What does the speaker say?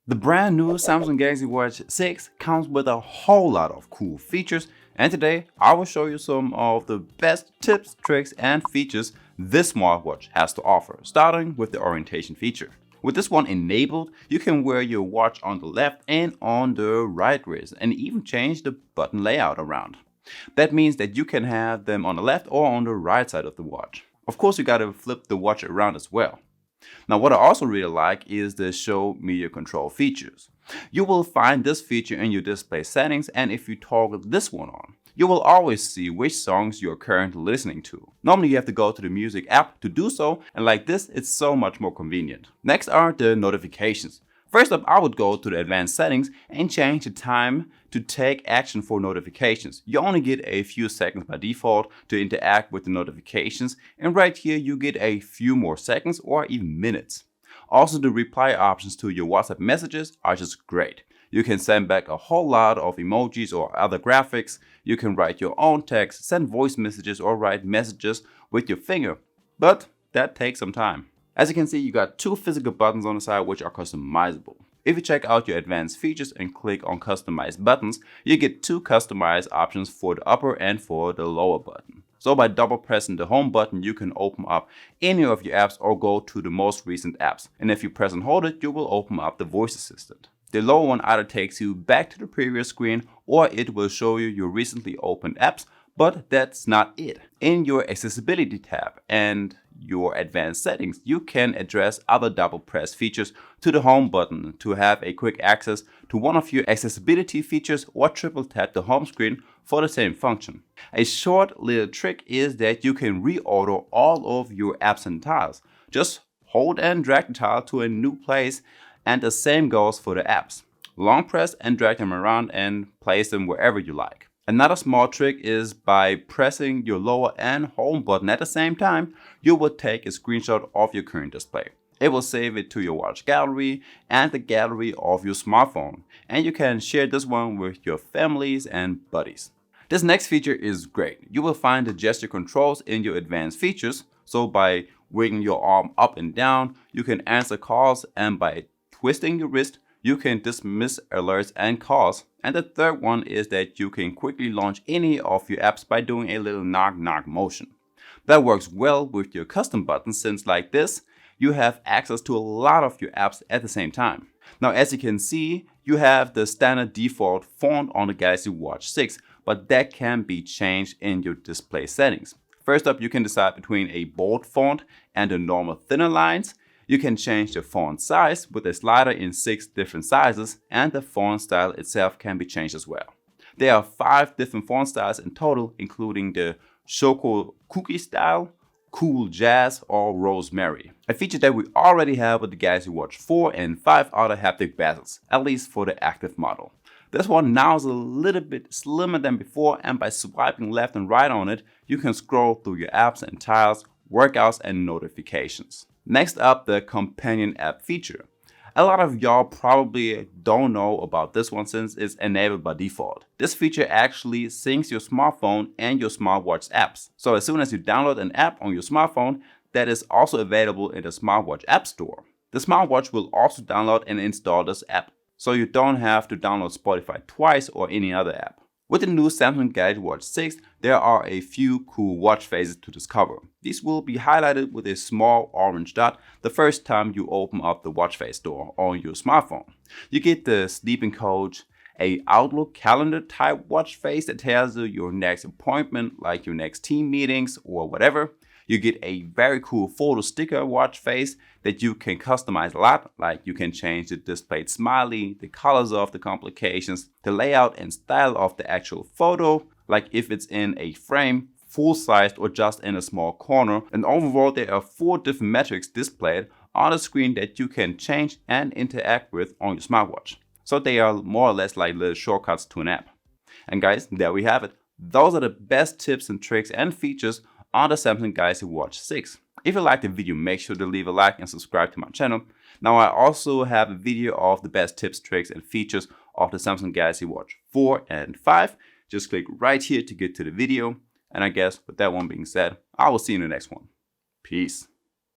The brand new Samsung Galaxy Watch 6 comes with a whole lot of cool features, and today I will show you some of the best tips, tricks and features this smartwatch has to offer, starting with the orientation feature. With this one enabled, you can wear your watch on the left and on the right wrist and even change the button layout around. That means that you can have them on the left or on the right side of the watch. Of course, you gotta flip the watch around as well. Now, what I also really like is the Show Media Control features. You will find this feature in your display settings, and if you toggle this one on, you will always see which songs you're currently listening to. Normally you have to go to the music app to do so, and like this, it's so much more convenient. Next are the notifications. First up, I would go to the advanced settings and change the time to take action for notifications. You only get a few seconds by default to interact with the notifications, and right here you get a few more seconds or even minutes. Also, the reply options to your WhatsApp messages are just great. You can send back a whole lot of emojis or other graphics. You can write your own text, send voice messages or write messages with your finger, but that takes some time. As you can see, you got two physical buttons on the side which are customizable. If you check out your advanced features and click on Customise Buttons, you get two customized options for the upper and for the lower button. So by double pressing the home button, you can open up any of your apps or go to the most recent apps. And if you press and hold it, you will open up the voice assistant. The lower one either takes you back to the previous screen or it will show you your recently opened apps, but that's not it. In your accessibility tab and your advanced settings, you can address other double press features to the home button to have a quick access to one of your accessibility features or triple tap the home screen for the same function. A short little trick is that you can reorder all of your apps and tiles. Just hold and drag the tile to a new place, and the same goes for the apps. Long press and drag them around and place them wherever you like. Another small trick is by pressing your lower and home button at the same time, you will take a screenshot of your current display. It will save it to your watch gallery and the gallery of your smartphone, and you can share this one with your families and buddies. This next feature is great. You will find the gesture controls in your advanced features, so by wiggling your arm up and down, you can answer calls, and by twisting your wrist, you can dismiss alerts and calls. And the third one is that you can quickly launch any of your apps by doing a little knock knock motion. That works well with your custom buttons, since like this, you have access to a lot of your apps at the same time. Now, as you can see, you have the standard default font on the Galaxy Watch 6, but that can be changed in your display settings. First up, you can decide between a bold font and the normal thinner lines. You can change the font size with a slider in 6 different sizes, and the font style itself can be changed as well. There are 5 different font styles in total, including the Choco Cookie style, Cool Jazz, or Rosemary. A feature that we already have with the Galaxy Watch 4 and 5 are the Haptic Bezels, at least for the active model. This one now is a little bit slimmer than before, and by swiping left and right on it, you can scroll through your apps and tiles, workouts and notifications. Next up, the companion app feature. A lot of y'all probably don't know about this one since it's enabled by default. This feature actually syncs your smartphone and your smartwatch apps. So as soon as you download an app on your smartphone, that is also available in the smartwatch app store. The smartwatch will also download and install this app, so you don't have to download Spotify twice or any other app. With the new Samsung Galaxy Watch 6, there are a few cool watch faces to discover. These will be highlighted with a small orange dot the first time you open up the watch face door on your smartphone. You get the sleeping coach, a Outlook calendar type watch face that tells you your next appointment, like your next team meetings or whatever. You get a very cool photo sticker watch face that you can customize a lot, like you can change the displayed smiley, the colors of the complications, the layout and style of the actual photo, like if it's in a frame, full-sized or just in a small corner. And overall, there are 4 different metrics displayed on the screen that you can change and interact with on your smartwatch. So they are more or less like little shortcuts to an app. And guys, there we have it. Those are the best tips and tricks and features on the Samsung Galaxy Watch 6. If you liked the video, make sure to leave a like and subscribe to my channel. Now, I also have a video of the best tips, tricks and features of the Samsung Galaxy Watch 4 and 5. Just click right here to get to the video. And I guess with that one being said, I will see you in the next one. Peace.